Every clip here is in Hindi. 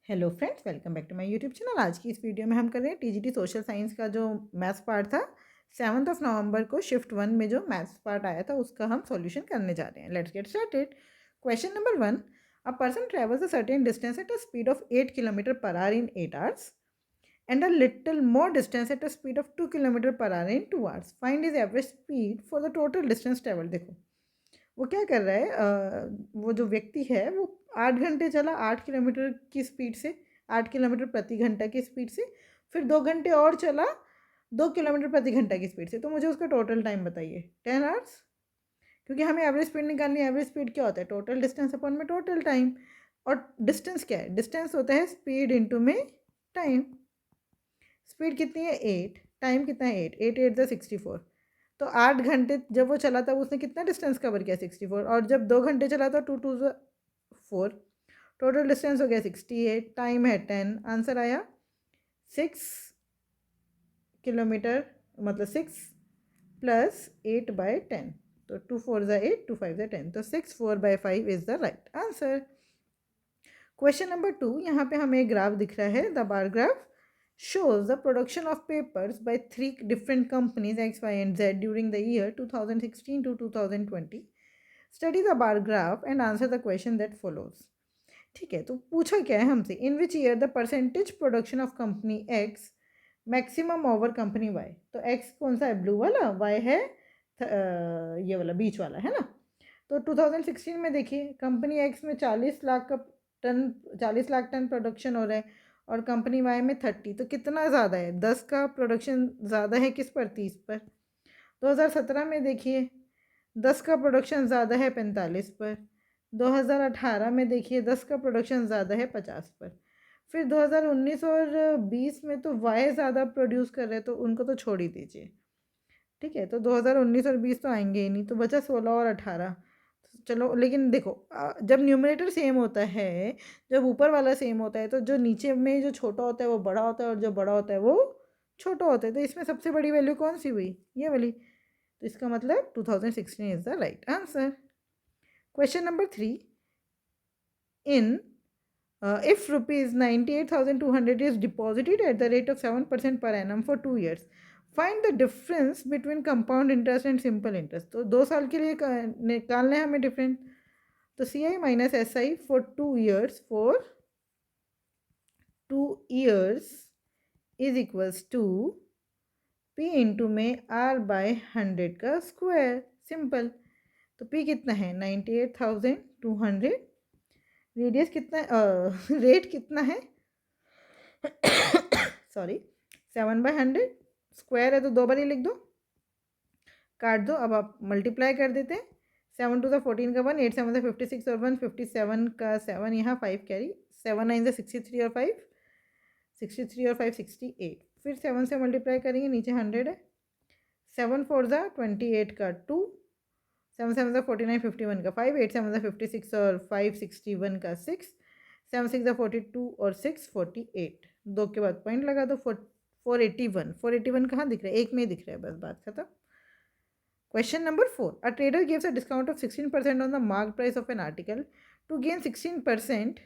Hello friends, welcome back to my YouTube channel. आज की इस वीडियो में हम कर रहे हैं टीजीटी सोशल साइंस का जो मैथ्स पार्ट था। 7 नवंबर को शिफ्ट 1 में जो मैथ्स पार्ट आया था उसका हम सॉल्यूशन करने जा रहे हैं। Let's get started. Question number 1, a person travels a certain distance eight a speed of 8 kilometre per our in 8 hours and a little more distance eight a speed of 2 kilometre per our in 2 hours. Find his average speed for the total distance travel. देखो वो क्या कर रहा है, वो जो व्यक्ति है वो 8 घंटे चला 8 किलोमीटर की स्पीड से, 8 किलोमीटर प्रति घंटा की स्पीड से, फिर 2 घंटे और चला 2 किलोमीटर प्रति घंटा की स्पीड से। तो मुझे उसका टोटल टाइम बताइए। 10 आवर्स, क्योंकि हमें एवरेज स्पीड निकालनी है। एवरेज स्पीड क्या होता है? टोटल डिस्टेंस अपॉन में टोटल टाइम। और डिस्टेंस क्या है? डिस्टेंस होता है स्पीड इंटू में टाइम। स्पीड कितनी है? 8। टाइम कितना है? 8। 8 8 ज़ा 64। तो 8 घंटे जब वो चला था उसने कितना डिस्टेंस कवर किया? 64। और जब 2 घंटे चला था 2 2 ज़ा 4। टोटल डिस्टेंस हो गया 68। टाइम है 10। आंसर आया 6 किलोमीटर, मतलब 6 प्लस 8/10। तो 2 4 ज़ा 8, 2 5 ज़ा 10। तो 6 4/5 is the right answer. Question number 2, यहाँ पे हमें ग्राफ दिख रहा है। The bar graph shows the production of papers by 3 different companies X, Y, and Z during the year 2016 to 2020. Study the bar graph and answer the question that follows. ठीक है, तो पूछा क्या है हमसे? In which year the percentage production of company X maximum over company Y. तो एक्स कौन सा है? ब्लू वाला। वाई है ये वाला बीच वाला, है ना। तो 2016 में देखिए कंपनी एक्स में 40 लाख टन प्रोडक्शन हो रहा है और कंपनी वाई में 30। तो कितना ज़्यादा है? 10 का प्रोडक्शन ज़्यादा है किस पर? 30 पर। 2017 में देखिए 10 का प्रोडक्शन ज़्यादा है 45 पर। 2018 में देखिए 10 का प्रोडक्शन ज़्यादा है 50 पर। फिर 2019 और 20 में तो वाई ज़्यादा प्रोड्यूस कर रहे हैं तो उनको तो छोड़ ही दीजिए। ठीक है, तो 2019 और 20 तो आएंगे ही नहीं, तो बचा 16 और 18। चलो, लेकिन देखो जब न्यूमरेटर सेम होता है, जब ऊपर वाला सेम होता है, तो जो नीचे में जो छोटा होता है वो बड़ा होता है और जो बड़ा होता है वो छोटा होता है। तो इसमें सबसे बड़ी वैल्यू कौन सी हुई? ये वाली। तो इसका मतलब 2016 is the right answer. Question number 3, in if rupees 98,200 is deposited at the rate of 7% per annum for 2 years, find the difference between compound interest and simple interest. तो 2 साल के लिए निकालना है हमें डिफरेंस। तो C I minus S I for 2 years is equals to P into में R/100 का स्क्वायर। सिंपल। तो पी कितना है? 98,200। रेडियस कितना है? रेट कितना है? सॉरी, 7/100। स्क्वायर है तो 2 बार ही लिख दो, काट दो। अब आप मल्टीप्लाई कर देते हैं। 7 2 14 का 1, 8 7 56 और 1 57 का 7, यहाँ 5 कैरी। 7 9 63 और 5 63 और 5 68। फिर 7 से मल्टीप्लाई करेंगे, नीचे 100 है। 7 4 28 का 2, 7 7 49 51 का 5, 8 7 56 और 5 61 का 6, 7 6 42 और 6 48। 2 के बाद पॉइंट लगा दो। 481। 481 कहाँ दिख रहा है? एक में ही दिख रहा है, बस बात खत्म। Question number 4. A trader gives a discount of 16% on the marked price of an article. To gain 16%,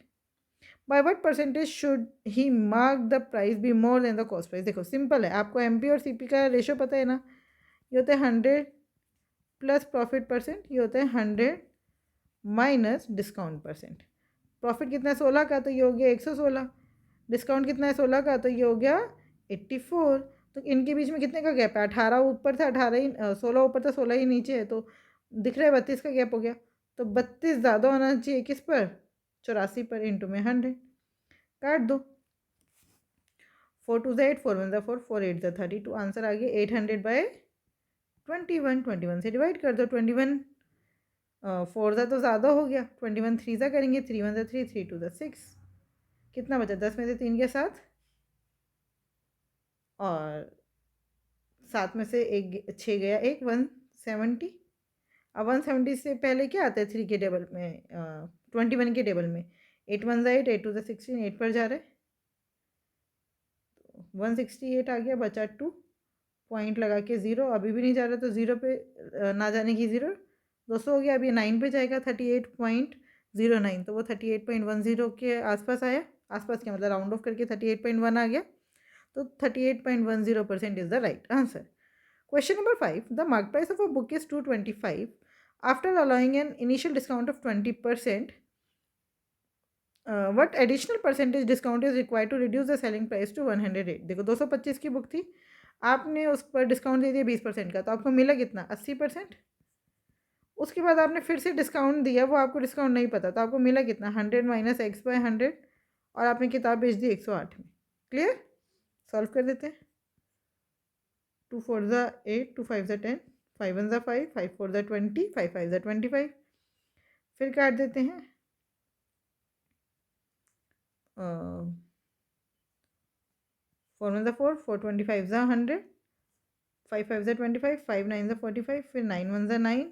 by what percentage should he mark the price be more than the cost price? देखो सिंपल है, आपको एमपी और सीपी का रेशो पता है ना। ये होता है 100 प्लस प्रॉफिट परसेंट, ये होता है 100 माइनस डिस्काउंट परसेंट। प्रॉफिट कितना है? 16 का, तो ये हो गया 116। डिस्काउंट कितना है? 16 का, तो ये हो गया 84। तो इनके बीच में कितने का गैप है? 18 ऊपर था, 18 ही 16 ऊपर था, 16 ही नीचे है, तो दिख रहा है 32 का गैप हो गया। तो 32 ज़्यादा होना चाहिए किस पर? 84 पर। इंटू में 100, काट दो। 4 2 8, 4 1 4, 4 8 32। आंसर आ गया 800/21। 21 से डिवाइड कर दो। 21 4 तो ज़्यादा हो गया। 21 3 करेंगे, 3 1 3, 3 2 6। कितना बचा? 10 में से 3 के साथ और 7 में से एक 6 गया, एक 170। अब 170 से पहले क्या आता है? 3 के टेबल में, 21 के टेबल में 8 1 8, 8 2 16, 8 पर जा रहा है। तो 168 आ गया, बचा 2। पॉइंट लगा के 0, अभी भी नहीं जा रहा, तो 0 पे ना जाने की 0। 200 हो गया। अभी 9 पे जाएगा, 38.09। तो वो 38.10 के आसपास आया। आसपास क्या मतलब राउंड ऑफ करके 38.1 आ गया, तो 38.10% is the right answer. Question number 5, the mark price of a book is 225 after allowing an initial discount of 20%, what additional percentage discount is required to reduce the selling price to 108। देखो 225 की बुक थी, आपने उस पर डिस्काउंट दे दिया 20% का, तो आपको मिला कितना 80%। उसके बाद आपने फिर से डिस्काउंट दिया, वो आपको डिस्काउंट नहीं पता, तो आपको मिला कितना 100 माइनस एक्स बाय 100, और आपने किताब बेच दी 108 में। क्लियर? सॉल्व कर देते हैं। 2 4 ज़ा 8, 2 5 ज़ा 10, 5 1 ज़ा 5, 5 4 ज़ा 20, 5 5 ज़ा 25। फिर काट देते हैं। 4 1 ज़ा 4, 4 25 ज़ा 100, 5 5 ज़ा 25, 5 9 ज़ा 45, फिर 9 1 ज़ा 9,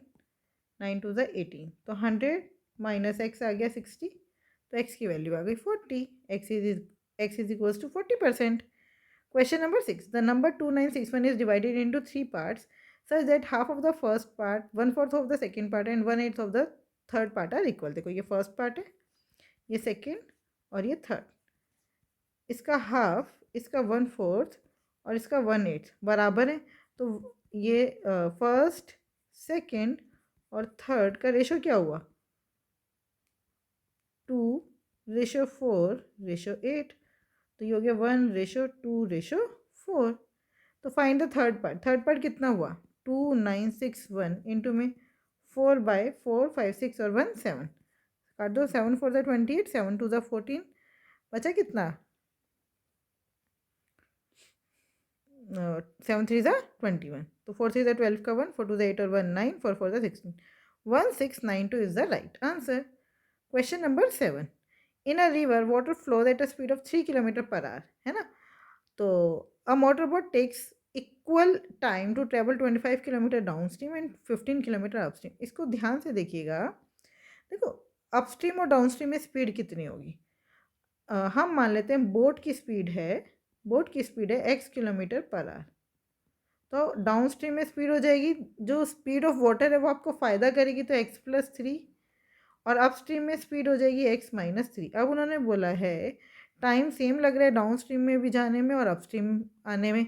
9 2 ज़ा 18, तो 100 माइनस एक्स आ गया 60, तो एक्स की वैल्यू आ गई 40। X is equals to 40%। Question number 6. The number 2961 is divided into 3 parts such that half of the first part, 1/4 of the second part and 1/8 of the third part are equal. देखो ये फर्स्ट पार्ट है, ये सेकेंड और ये थर्ड। इसका हाफ, इसका 1/4 और इसका 1/8 बराबर है, तो ये फर्स्ट, सेकेंड और थर्ड का रेशो क्या हुआ 2:4:8, तो ये हो गया 1:2:4। तो find the third part. Third part कितना हुआ 2961 इंटू में 4/4 5 6 और 1 7, काट दो। 7 4 ज़ा 28, 7 2 ज़ा 14, बचा कितना 7 3 ज़ा 21, तो 4 3 ज़ा 12 का 1, 4 2 ज़ा 8 और 1 9, 4 4 ज़ा 16, 1692 is the right answer. Question number 7, in a river water flows at a speed of 3 kilometre per hour, है ना। तो a motor boat takes equal time to travel 25 kilometre downstream and 15 kilometre upstream. इसको ध्यान से देखिएगा। देखो अपस्ट्रीम और डाउन स्ट्रीम में स्पीड कितनी होगी। हम मान लेते हैं बोट की स्पीड है x किलोमीटर पर आवर, तो डाउन स्ट्रीम में स्पीड हो जाएगी, जो स्पीड ऑफ वाटर है वो आपको फ़ायदा करेगी, तो x+3, और अपस्ट्रीम में स्पीड हो जाएगी x-3। अब उन्होंने बोला है टाइम सेम लग रहा है डाउन स्ट्रीम में भी जाने में और अपस्ट्रीम आने में,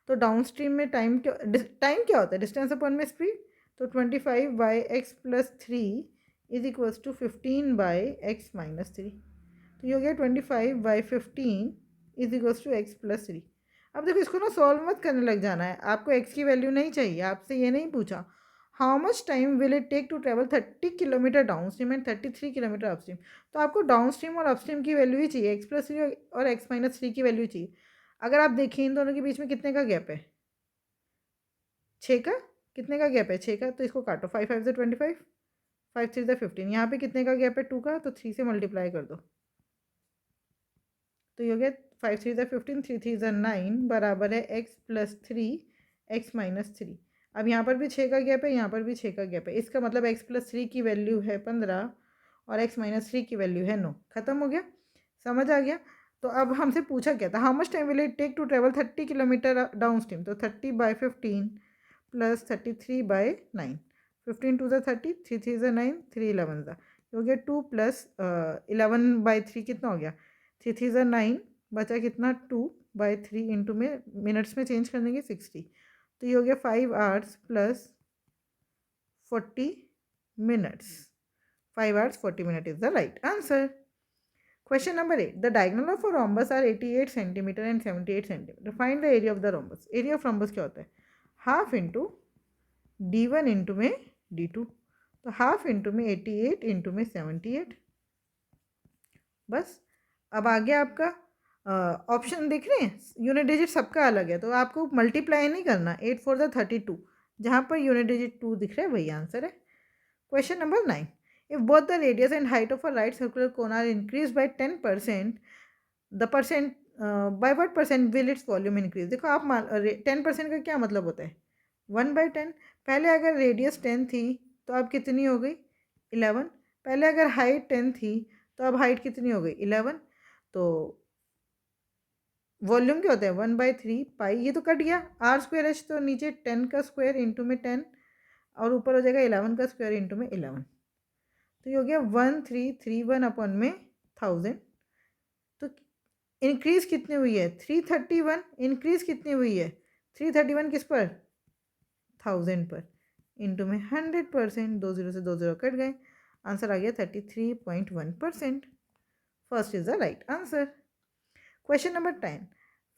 तो डाउन स्ट्रीम में टाइम क्या होता है डिस्टेंस अपॉन में स्पीड, तो 25/x+3 is equals to 15/x-3, तो ये हो गया 25/15 इज इक्वल्स टू x+3। अब देखो इसको ना सॉल्व मत करने लग जाना है, आपको x की वैल्यू नहीं चाहिए, आपसे ये नहीं पूछा how much time will it take to travel 30 kilometre downstream and 33 kilometre upstream, तो आपको डाउन स्ट्रीम और अपस्ट्रीम की वैल्यू ही चाहिए, x+3 और x-3 की वैल्यू चाहिए। अगर आप देखें इन दोनों के बीच में कितने का गैप है 6 का, कितने का गैप है 6 का, तो इसको काटो 5 5 ज़ा 25, 5 3 ज़ा 15, यहाँ पे कितने का गैप है 2 का, तो 3 से मल्टीप्लाई कर दो, तो ये हो गया 5 3 ज़ा 15, 3 3 ज़ा 9 बराबर है x+3 x-3। अब यहाँ पर भी 6 का गैप है, यहाँ पर भी 6 का गैप है, इसका मतलब x+3 की वैल्यू है 15 और x-3 की वैल्यू है 9। खत्म हो गया, समझ आ गया। तो अब हमसे पूछा क्या था, how much time will it take to travel 30 kilometre downstream, तो 30/15 प्लस 33/9, 15 2 ज़ा 30, 3 3 ज़ा 9, 3 11 ज़ा, हो गया 2 प्लस 11/3 कितना हो गया 3 3 ज़ा 9, बचा कितना 2/3 इंटू में मिनट्स में चेंज कर देंगे 60, तो ये हो गया 5 hours plus 40 minutes, 5 hours 40 minutes is the right answer. Question number 8. The diagonal of a rhombus are 88 centimeter and 78 centimeter. Find the area of the rhombus. Area of rhombus क्या होता है हाफ इंटू d1 इंटू में d2, तो हाफ इंटू में 88 इंटू में 78। बस अब आगे आपका ऑप्शन दिख रहे हैं, यूनिट डिजिट सबका अलग है, तो आपको मल्टीप्लाई नहीं करना, 8 4 ज़ा 32, जहाँ पर यूनिट डिजिट 2 दिख रहा है वही आंसर है। Question number 9. If both the radius and height of a right circular cone are increased by 10%, the percent by what percent will its volume increase? देखो आप 10% का क्या मतलब होता है 1/10। पहले अगर रेडियस 10 थी तो अब कितनी हो गई 11, पहले अगर हाइट 10 थी तो अब हाइट कितनी हो गई 11, तो वॉल्यूम क्या होता है 1/3 पाई, ये तो कट गया, r²h तो नीचे 10 का स्क्वायर इंटू में 10 और ऊपर हो जाएगा 11 का स्क्वायर इंटू में 11, तो ये हो गया 1331 अपॉन में 1000। तो इंक्रीज़ कितनी हुई है 331, इंक्रीज़ कितनी हुई है 331 किस पर 1000 पर, इंटू में 100%, 2 0 से 2 0 कट गए, आंसर आ गया 33.1%। First is the right answer. Question number 10,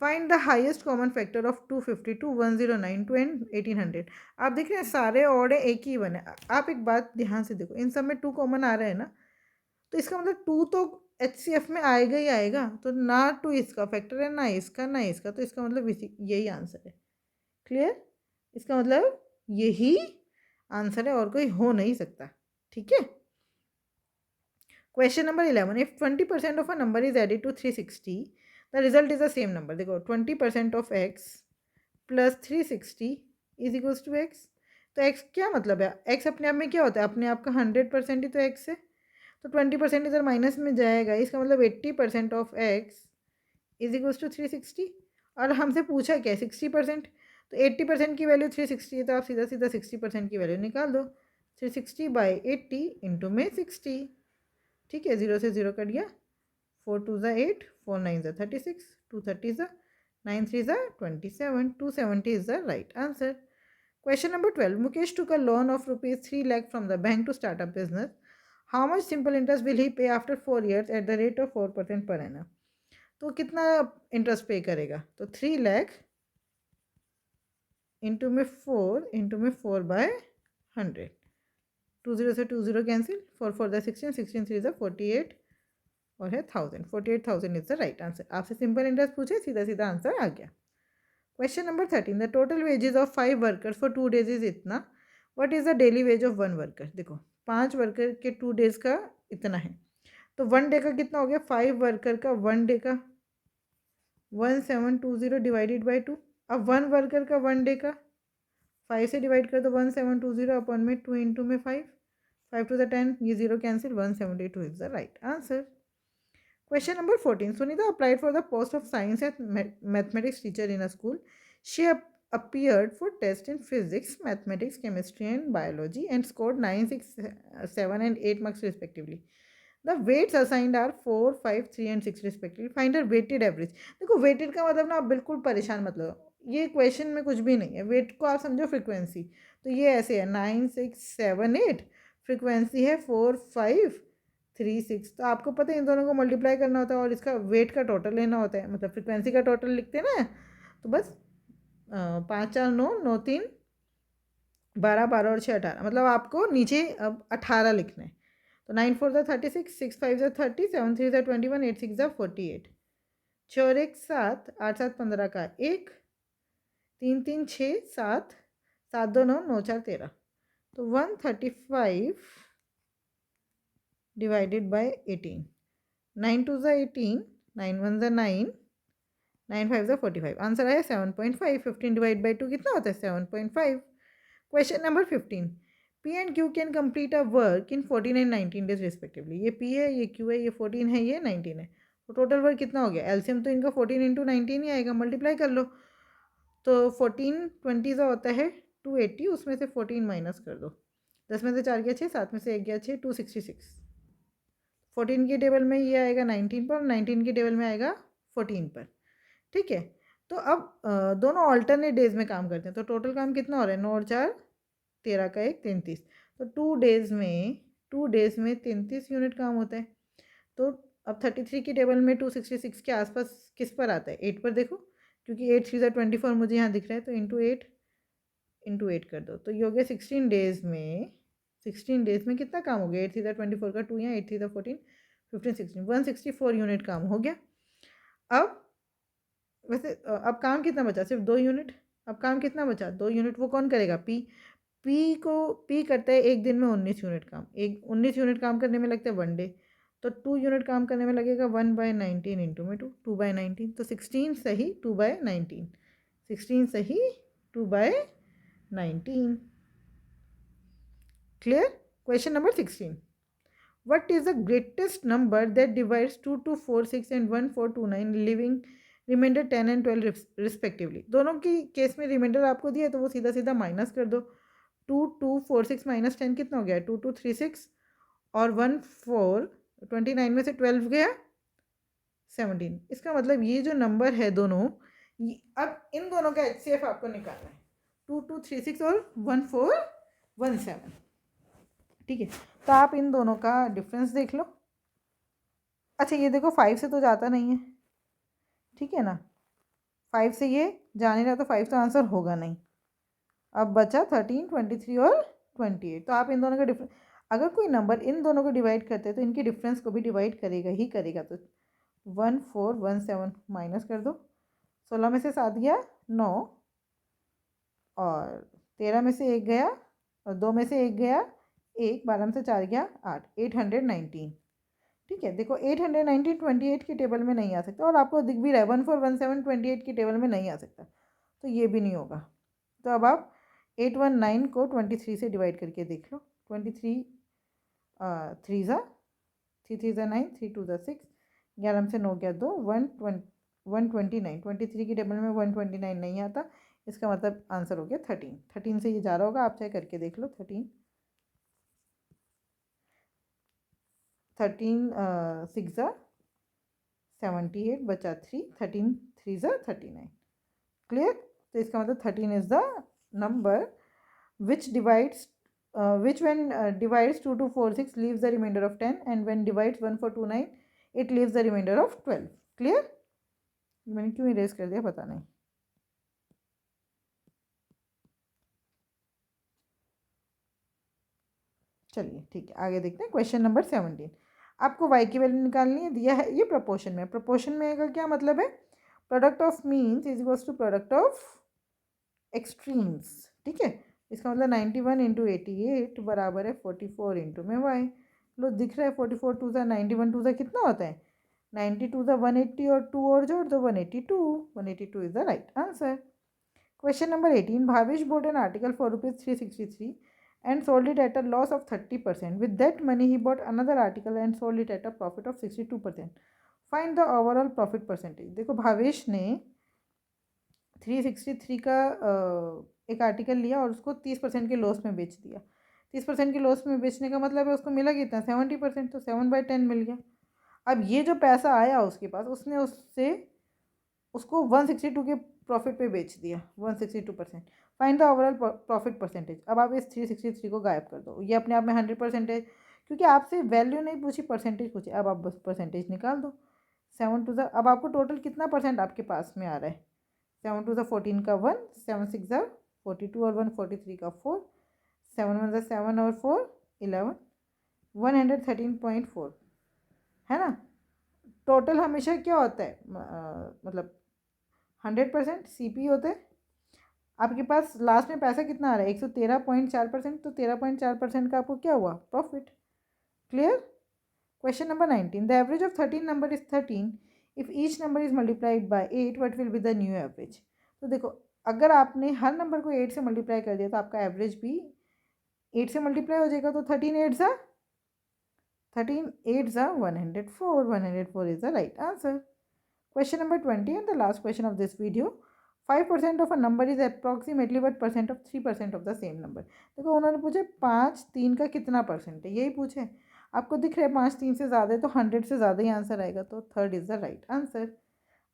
find the highest common factor of 252, 109 two and 1800। आप देख रहे हैं सारे ऑड है, एक ही वन है। आप एक बात ध्यान से देखो, इन सब में 2 कॉमन आ रहे हैं ना, तो इसका मतलब 2 तो HCF में आएगा ही आएगा, तो ना 2 इसका फैक्टर है, ना इसका, ना इसका, तो इसका मतलब यही आंसर है। क्लियर, इसका मतलब यही आंसर है और कोई हो नहीं सकता। ठीक है, question number 11, if 20% of a number is added to 360, the result is the same number. देखो 20% of x plus 360 is equals to x। तो x क्या मतलब है, x अपने आप में क्या होता है, अपने आप का 100% ही तो x है, तो 20% इधर माइनस में जाएगा, इसका मतलब 80% of x is equals to 360। और हमसे पूछा क्या है 60%, तो 80% की वैल्यू 360 है, तो आप सीधा सीधा 60% की वैल्यू निकाल दो, 360 बाई 80 इंटू में 60। ठीक है, 0 से 0 कट गया, 4 2 ज़ा 8, 4 9 ज़ा 36, 2 30 ज़ा 9 3 ज़ा 27, 270 is the right answer. Question number 12, Mukesh took a loan of rupees 3 lakh from the bank to start a business. How much simple interest will he pay after 4 years at the rate of 4% per annum? तो कितना इंटरेस्ट पे करेगा, तो 3 लाख इंटू में 4 इंटू में 4 बाय 100, 2 0 से 2 0 कैंसिल, 4 4 ज़ा 16, 16 3 ज़ा 48 और है 1000, 48,000 इज द राइट आंसर। आपसे सिंपल इंटरेस्ट पूछे, सीधा सीधा आंसर आ गया। Question number 13, the total wages of 5 workers for 2 days is इतना, what is the daily wage of 1 worker. देखो 5 वर्कर के 2 days का इतना है, तो 1 डे का कितना हो गया, 5 वर्कर का 1 डे का 1720 डिवाइडेड बाई 2। अब 1 वर्कर का 1 डे का 5 से डिवाइड कर दो, 1720 अपॉन में 2 इंटू में 5, 5 टू द 10, ये 0 cancel, 172 is the right answer. Question number 14. Sunita applied for the post of science and mathematics teacher in a school. She appeared for tests in physics, mathematics, chemistry and biology and scored 9, 6, 7 and 8 marks respectively. The weights assigned are 4, 5, 3 and 6 respectively. Find her weighted average. देखो weighted का मतलब ना आप बिल्कुल परेशान मत लो, ये क्वेश्चन में कुछ भी नहीं है। वेट को आप समझो फ्रिक्वेंसी, तो ये ऐसे है 9, 6, 7, 8, फ्रिक्वेंसी है 4, 5, 3, 6। तो आपको पता है इन दोनों को मल्टीप्लाई करना होता है और इसका वेट का टोटल लेना होता है, मतलब फ्रिक्वेंसी का टोटल लिखते हैं ना, तो बस 5 4 9 9 3 12 12 और 6 18, मतलब आपको नीचे अब 18 लिखना है। तो 9 4 ज़ा 36, 6 5 ज़ा 30, 7 3 ज़ा 21, 8 6 ज़ा 48, 6 और 1 7, 8 7 15 का 1, 3 3 6 7, 7 2 9, 9 4 13, तो 135 डिवाइडेड बाय 18, 9 2 ज़ा 18, 9 1 ज़ा 9, 9 5 ज़ा 45, आंसर आया 7.5। 15 डिवाइड बाई 2 कितना होता है 7.5। Question number 15, P and Q can complete a work in 14 and 19 days respectively. ये P है, ये Q है, ये 14 है, ये 19 है, तो टोटल वर्क कितना हो गया, एलसीएम तो इनका 14 इंटू 19 ही आएगा, मल्टीप्लाई कर लो। तो 14 20 का होता है 280, उसमें से 14 माइनस कर दो, 10 में से 4 गया 6, 7 में से 1 गया 6, 266। 14 के टेबल में ये आएगा 19 पर, 19 के टेबल में आएगा 14 पर। ठीक है, तो अब दोनों ऑल्टरनेट डेज में काम करते हैं, तो टोटल काम कितना हो रहा है 9 और 4 13 का 1 33, तो 2 डेज में 33 यूनिट काम होता है। तो अब 33 की टेबल में 266 के आसपास किस पर आता है, 8 पर देखो, क्योंकि 8 3 24 मुझे यहाँ दिख रहा है, तो इंटू 8 कर दो, तो ये हो गया 16 डेज में। 16 डेज में कितना काम हो गया, 8 3 24 का 2 यहाँ, 8 3 14, 15 16, 164 यूनिट काम हो गया। अब वैसे अब काम कितना बचा, सिर्फ 2 यूनिट। अब काम कितना बचा, 2 यूनिट, वो कौन करेगा, पी करता है एक दिन में 19 यूनिट काम, 19 यूनिट काम करने में लगता है 1 डे, तो 2 यूनिट काम करने में लगेगा 1/19 इंटू में 2/19, तो 16 सही 2/19, 16 सही 2/19। Clear. Question number 16, what is the greatest number that divides 2 2 4 6 and 1 4 2 9, living reminder 10 and 12 respectively. दोनों की केस में रिमाइंडर आपको दिया है, तो वो सीधा सीधा माइनस कर दो, 2 2 4 6 माइनस 10 कितना हो गया, 2 2 3 6 और 1 4, 29 में से 12 गया 17। इसका मतलब ये जो नंबर है दोनों, अब इन दोनों का HCF आपको निकालना है, 2236 और 1417। ठीक है, तो आप इन दोनों का डिफरेंस देख लो। अच्छा ये देखो 5 से तो जाता नहीं है, ठीक है ना, 5 से ये जा नहीं रहा, तो 5 तो आंसर होगा नहीं। अब बचा 13, 23 और 28। तो आप इन दोनों का डिफरेंस, अगर कोई नंबर इन दोनों को डिवाइड करते हैं तो इनके डिफरेंस को भी डिवाइड करेगा ही करेगा। तो 1417 माइनस कर दो, 16 में से 7 गया 9, और 13 में से 1 गया, और 2 में से 1 गया 1, 12 में से 4 गया 8, 819। ठीक है, देखो 819 28 की टेबल में नहीं आ सकता, और आपको दिख भी रहा है 1417 28 की टेबल में नहीं आ सकता, तो ये भी नहीं होगा। तो अब आप 819 को 23 से डिवाइड करके देख लो। 23 3 ज़ा 3 ज़ा 9, 3 2 ज़ा 6, 11 में से 9 गया 2, 129। 23 की टेबल में 129 नहीं आता, इसका मतलब आंसर हो गया 13। 13 से ये जा रहा होगा, आप चाहे करके देख लो। 13 6 ज़ा 78 बचा 3, 13 3 ज़ा 39। क्लियर? तो इसका मतलब 13 is the number which divides which when divides 2246 leaves the remainder of 10, and when divides 1429 it leaves the remainder of 12. Clear? मैंने क्यों इरेज कर दिया पता नहीं। चलिए ठीक है, आगे देखते हैं। क्वेश्चन नंबर 17, आपको y की वैल्यू निकालनी है, दिया है ये प्रोपोर्शन में। प्रोपोर्शन में का क्या मतलब है, product of means is equals to product of extremes. ठीक है, इसका मतलब 91 इंटू 88 बराबर है 44 इंटू में वाई। लो दिख रहा है 44 टू ज़ा 91 टू ज़ा कितना होता है 92 ज़ा 180, और 2 और जोड़ दो 182। 182 is the right answer. Question number 18, Bhavesh bought an article for ₹363 and sold it at a loss of 30%. With that money he bought another article and sold it at a profit of 62%. Find the overall profit percentage. देखो भावेश ने 363 का एक आर्टिकल लिया और उसको 30% के लॉस में बेच दिया। 30% के लॉस में बेचने का मतलब है उसको मिला कितना 70%, तो 7/10 मिल गया। अब ये जो पैसा आया उसके पास, उसने उससे उसको 162 के प्रॉफिट पे बेच दिया, 162%। Find the overall profit percentage. अब आप इस 363 को गायब कर दो, ये अपने आप में 100% है, क्योंकि आपसे वैल्यू नहीं पूछी, परसेंटेज पूछी। अब आप बस परसेंटेज निकाल दो। 7 टू ज़ा, अब आपको टोटल कितना परसेंट आपके पास में आ रहा है, 7 टू ज़ा 14 का 1, 7 6 ज़ा 42 और 1 43 का 4, 7 1 ज़ा 7 और 4 11, 113.4 है ना। टोटल हमेशा क्या होता है, मतलब 100% CP होता है। आपके पास लास्ट में पैसा कितना आ रहा है 113.4%, तो 13.4% का आपको क्या हुआ profit. Clear? Question number 19, the average of 13 number is 13 if each number is multiplied by 8 what will be the new average. तो देखो अगर आपने हर नंबर को 8 से मल्टीप्लाई कर दिया तो आपका एवरेज भी 8 से मल्टीप्लाई हो जाएगा। तो 13 8 ज़ा 104, 104 is the right answer. Question number 20 and the last question of this video. 5% of a number is approximately what percent of 3% of the same number. देखो उन्होंने पूछे 5 3 का कितना परसेंट है, यही पूछे। आपको दिख रहा है 5 3 से ज़्यादा है तो 100 से ज़्यादा ही आंसर आएगा, तो third is the right answer.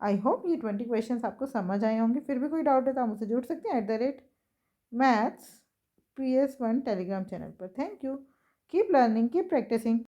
I hope ये 20 क्वेश्चन आपको समझ आए होंगे। फिर भी कोई डाउट है तो आप मुझसे जुड़ सकते हैं @maths PS1 टेलीग्राम चैनल पर। Thank you, keep learning, keep practising.